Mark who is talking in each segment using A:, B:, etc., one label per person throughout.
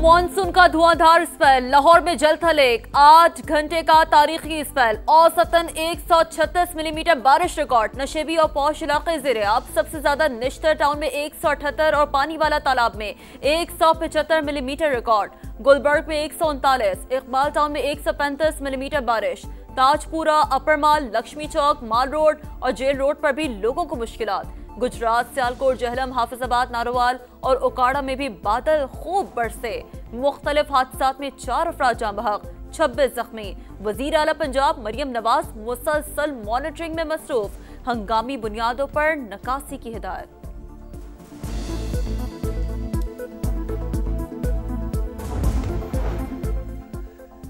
A: Monsoon का धुआंधार spell, Lahore में जल थलेक, 8 घंटे का तारीखी स्पेल, औसतन 136 मिलीमीटर बारिश रिकॉर्ड। नशेबी और पौश इलाके ज़ेरे आब, सबसे ज्यादा निश्तर टाउन में 178 और पानी वाला तालाब में 175 मिलीमीटर रिकॉर्ड। गुलबर्ग में 139, इकबाल टाउन में 135 मिलीमीटर बारिश। ताजपुरा, अपर माल, लक्ष्मी चौक, माल रोड और जेल रोड पर भी लोगों को मुश्किलात। गुजरात, सियालकोट, जहलम, हाफिजाबाद, नारोवाल और ओकाड़ा में भी बादल खूब बरसे। मुख्तलिफ हादसात में 4 अफराद जान बहक, 26 जख्मी। वजीर आला पंजाब मरियम नवाज मुसलसल मॉनिटरिंग में मसरूफ, हंगामी बुनियादों पर नकासी की हिदायत।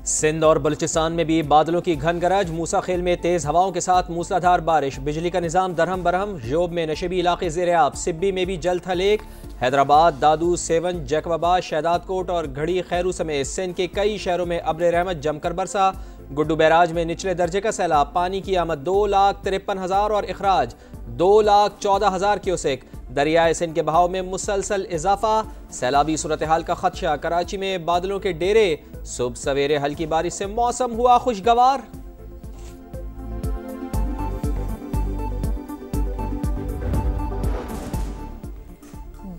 B: सिंध और बलूचिस्तान में भी बादलों की घन गरज, मूसा खेल में तेज हवाओं के साथ मूसलाधार बारिश। बिजली का निजाम दरहम बरहम। जोब में नशेबी इलाके ज़ेरे आब, सिब्बी में भी जल थलेक। हैदराबाद, दादू, सेवन, जैकबाबाद, शहदादकोट और घड़ी खैरू समेत सिंध के कई शहरों में अब्र रहमत जमकर बरसा। गुड्डू बैराज में निचले दर्जे का सैलाब, पानी की आमद 2,53,000 और अखराज 2,14,000 क्यूसेक। दरियाए सिंध के बहाव में मुसलसल इजाफा, सैलाबी सूरत हाल का खदशा। कराची में बादलों के डेरे, सुबह सवेरे हल्की बारिश से मौसम हुआ खुशगवार।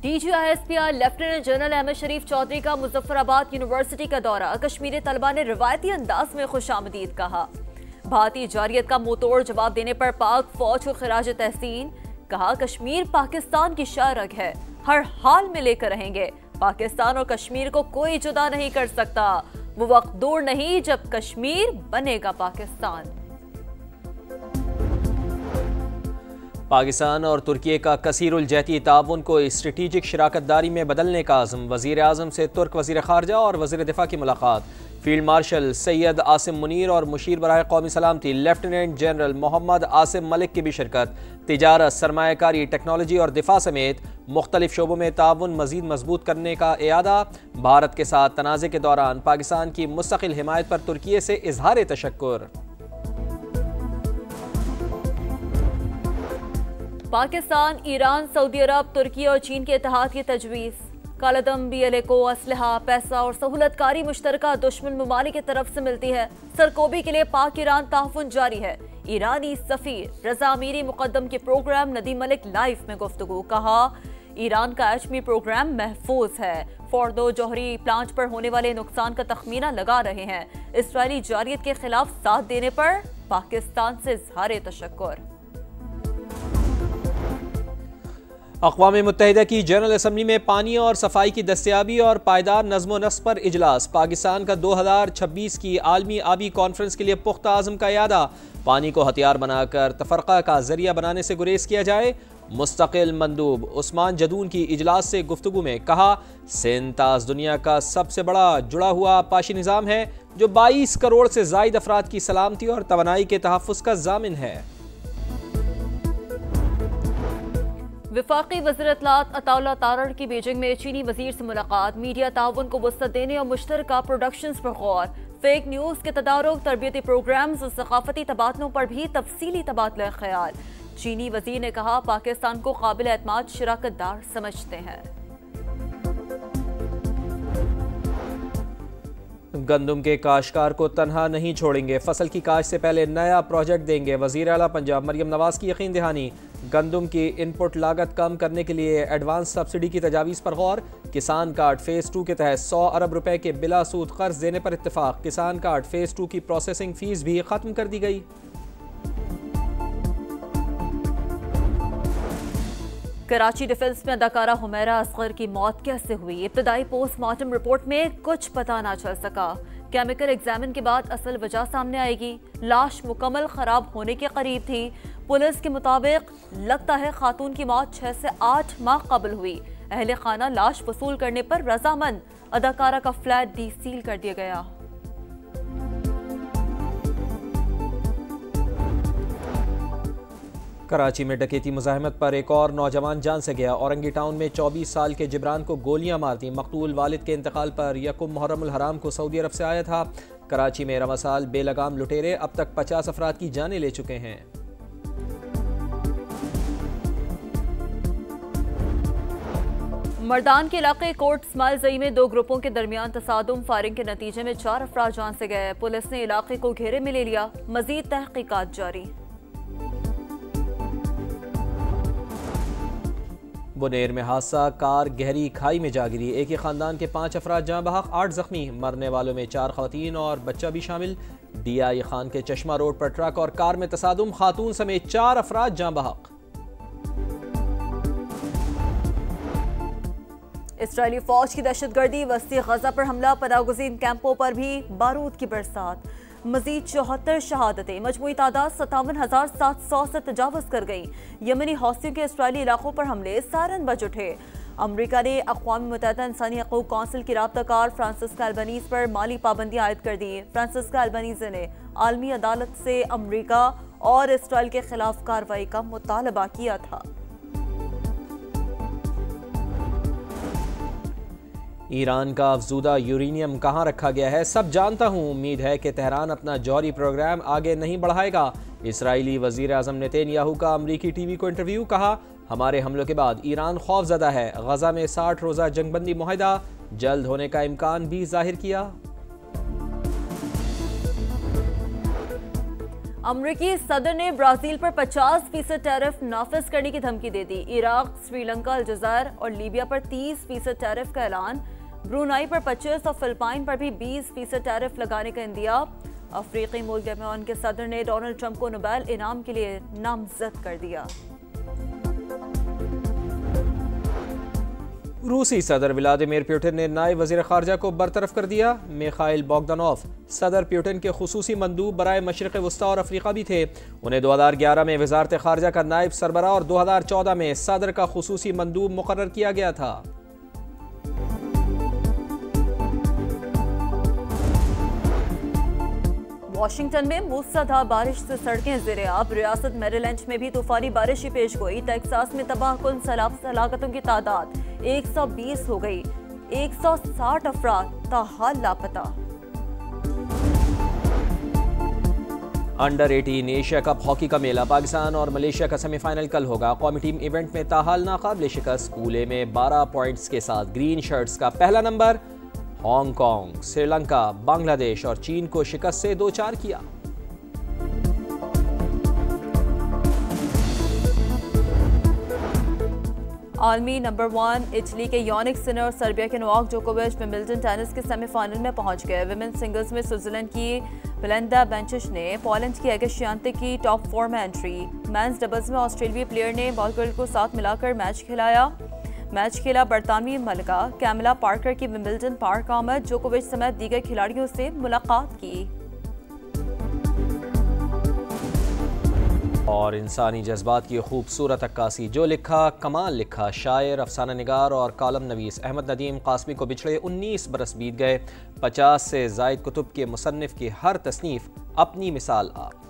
A: DGISPR लेफ्टिनेंट जनरल अहमद शरीफ चौधरी का मुजफ्फराबाद यूनिवर्सिटी का दौरा। कश्मीरी तलबा ने रिवायती अंदाज में खुशामदीद कहा। भारतीय जारियत का मुंहतोड़ जवाब देने पर पाक फौज को खिराज तहसीन। कहा, कश्मीर पाकिस्तान की शाहरग है, हर हाल में लेकर रहेंगे। पाकिस्तान और कश्मीर को कोई जुदा नहीं कर सकता। वो वक्त दूर नहीं जब कश्मीर बनेगा पाकिस्तान।
B: पाकिस्तान और तुर्की का कसीरुल जहती ताउन को स्ट्रेटेजिक शराकतदारी में बदलने का आज़म। वज़ीर आज़म से तुर्क वज़ीर ख़ारजा और वज़ीर दिफा की मुलाकात। फील्ड मार्शल सैयद आसिम मुनीर और मुशीर बराए कौमी सलामती लेफ्टिनेंट जनरल मोहम्मद आसिम मलिक की भी शिरकत। तिजारत, सरमायाकारी, टेक्नोलॉजी और दिफा समेत मुख्तलिफ शोबों में ताउन मज़ीद मजबूत करने का इरादा। भारत के साथ तनाज़े के दौरान पाकिस्तान की मुस्तकिल हिमायत पर तुर्की से इजहार तशक्कुर।
A: पाकिस्तान, ईरान, सऊदी अरब, तुर्की और चीन के इत्तेहाद की तजवीज़। कालादम BLA को असलहा, पैसा और सहूलतकारी मुश्तरका दुश्मन ममालिक की तरफ से मिलती है। सरकोबी के लिए पाक ईरान ताउन जारी है। ईरानी सफीर रजा अमीरी मुकद्दम के प्रोग्राम नदीम मलिक लाइफ में गुफ्तगू। कहा, ईरान का एटमी प्रोग्राम महफूज है। फोर्दो जौहरी प्लांट पर होने वाले नुकसान का तखमीना लगा रहे हैं। इसराइली जारियत के खिलाफ साथ देने पर पाकिस्तान से इजहार तशक्कुर।
B: अक़वाम मुत्तहिदा की जनरल असम्बली में पानी और सफाई की दस्तयाबी और पायदार नज़्म व नस्क़ पर इजलास। पाकिस्तान का 2026 की आलमी आबी कॉन्फ्रेंस के लिए पुख्ता आज़म का इरादा। पानी को हथियार बनाकर तफरक़ा का जरिया बनाने से गुरेज किया जाए। मुस्तकिल मंदूब उस्मान जदून की इजलास से गुफ्तगू में कहा, सिंध ताज दुनिया का सबसे बड़ा जुड़ा हुआ पाशी निज़ाम है जो 22 करोड़ से ज़ायद अफराद की सलामती और तवानाई के तहफ़्फ़ुज़ का ज़ामिन है।
A: वफाकी वज़ीर इत्तलात अताउल्लाह तारड़ की बीजिंग में चीनी वजीर से मुलाकात। मीडिया ताउन को वसअत देने और मुश्तरका प्रोडक्शंस पर गौर। फेक न्यूज़ के तदारुक, तरबियती प्रोग्राम्स और सकाफती तबादलों पर भी तफसीली तबादला ख्याल। चीनी वजीर ने कहा, पाकिस्तान को काबिल एतमाद शराकतदार समझते हैं।
B: गंदम के काश्तकार को तनहा नहीं छोड़ेंगे, फसल की काश्त से पहले नया प्रोजेक्ट देंगे। वज़ीर आला पंजाब मरियम नवाज की यकीन दहानी। गंदम की इनपुट लागत कम करने के लिए एडवांस सब्सिडी की तजावीज़ पर गौर। किसान कार्ड फेज़ 2 के तहत 100 अरब रुपए के बिला सूद कर्ज देने पर इत्तेफाक। किसान कार्ड फेज़ 2 की प्रोसेसिंग फीस भी खत्म कर दी गई।
A: कराची डिफेंस में अदाकारा हुमैरा असगर की मौत कैसे हुई? इब्तदाई पोस्टमार्टम रिपोर्ट में कुछ पता ना चल सका। केमिकल एग्जामिन के बाद असल वजह सामने आएगी। लाश मुकम्मल खराब होने के करीब थी। पुलिस के मुताबिक लगता है खातून की मौत 6 से 8 माह कबल हुई। अहले खाना लाश वसूल करने पर रजामंद। अदाकारा का फ्लैट डीसील कर दिया गया।
B: कराची में डकैती मुज़ाहमत पर एक और नौजवान जान से गया। औरंगी टाउन में 24 साल के जिब्रान को गोलियां मार दी। मकतूल वालिद के इंतकाल पर यकुम मुहर्रमुल हराम को सऊदी अरब से आया था। कराची में रवा साल बेलगाम लुटेरे अब तक 50 अफराद की जानें ले चुके हैं।
A: मर्दान के इलाके कोट स्माइलजई में दो ग्रुपों के दरमियान तसादुम, फायरिंग के नतीजे में 4 अफराद जान से गए। पुलिस ने इलाके को घेरे में ले लिया, मजीद तहकीकात जारी।
B: बुनेर में हादसा, कार गहरी खाई में जा गिरी। एक ही खानदान के 5 अफराद जहां बहक, 8 जख्मी। मरने वालों में 4 खवातीन और बच्चा भी शामिल। DI खान के चश्मा रोड पर ट्रक और कार में तसादुम, खातून समेत 4 अफराद जहां बहक।
A: इसराइली फौज की दहशतगर्दी, वस्ती गजा पर हमला, पनाहगुज़ीन कैंपों पर भी बारूद की बरसात। मजीद 74 शहादतें, मजमूई तादाद 57,700 से तजावज़ कर गई। यमनी हौसियों के इसराइली इलाकों पर हमले सायरन बज उठे। अमरीका ने अक़वाम मुत्तहिदा इंसानी हकूक़ कौंसिल की राब्ताकार फ्रांसिस्का अल्बनीज़ पर माली पाबंदियाँ आयद कर दी। फ्रांसिस्का अल्बनीज़ ने आलमी अदालत से अमरीका और इसराइल के खिलाफ कार्रवाई का मुतालबा किया था।
B: ईरान का अफजूदा यूरेनियम कहाँ रखा गया है सब जानता हूँ। उम्मीद है कि तेहरान अपना जौहरी प्रोग्राम आगे नहीं बढ़ाएगा। इसराइली वज़ीर आज़म नेतन्याहू का अमरीकी TV को इंटरव्यू। कहा, हमारे हमलों के बाद ईरान खौफज़दा है। गजा में 60 रोज़ा जंगबंदी मुआहिदा जल्द होने का इम्कान भी जाहिर किया।
A: अमरीकी सदर ने ब्राज़ील पर 50% टैरिफ नाफिज करने की धमकी दे दी। इराक, श्रीलंका, अलजज़ायर और लीबिया पर 30% टैरिफ का ऐलान। ब्रुनाई पर 25 और फिलिपाइन पर भी 20% टैरिफ लगाने का इंदिया। अफ्रीकी मुल्क गबोन के सदर ने डोनाल्ड ट्रंप को नोबेल इनाम के लिए नामजद कर दिया।
B: रूसी सदर व्लादिमीर पुतिन ने नायब वज़ीर ख़ारजा को बरतरफ कर दिया। मिखाइल बोगदानोव सदर पुतिन के खुसूसी मंदूब बराए मशरिक़ वस्ता और अफ्रीका भी थे। उन्हें 2011 में वज़ारत ख़ारजा का नायब सरबराह और 2014 में सदर का खुसूसी मंदूब मुकर्रर किया गया था।
A: वाशिंगटन में मूसलाधार बारिश से सड़कें ज़ेर-ए-आब। रियासत मैरीलैंड में भी तूफानी बारिश ही पेश गोई। टेक्सास में तबाहकुन हलाकतों की तादाद 120 हो गई। 160 अफराद ताहाल लापता।
B: अंडर 18 एशिया कप हॉकी का मेला, पाकिस्तान और मलेशिया का सेमीफाइनल कल होगा। कौमी टीम इवेंट में ताहाल नाकाबिले शिकस्त। कूले में 12 पॉइंट्स के साथ ग्रीन शर्ट्स का पहला नंबर। हांगकांग, श्रीलंका, बांग्लादेश और चीन को शिकस्त से 2-4 किया।
A: आलमी नंबर 1 इटली के यानिक सिनर और सर्बिया के नोवाक जोकोविच विंबलडन टेनिस के सेमीफाइनल में पहुंच गए। विमेन सिंगल्स में स्विट्जरलैंड की बेलिंडा बेंचिच ने पोलैंड की एगा श्वियातेक की टॉप 4 में एंट्री। मेंस डबल्स में ऑस्ट्रेलियाई प्लेयर ने बॉलगर्ल को साथ मिलाकर मैच खेला बरतानवी मलिका कैमिला पार्कर की विंबलडन पार्क आमद। जोकोविच समेत दीगर खिलाड़ियों से मुलाकात की।
B: और इंसानी जज्बात की खूबसूरत अक्कासी, जो लिखा कमाल लिखा। शायर, अफसाना निगार और कॉलम नवीस अहमद नदीम कासमी को पिछले 19 बरस बीत गए। 50 से ज़ायद कुतुब के मुसन्निफ की हर तसनीफ़ अपनी मिसाल आप।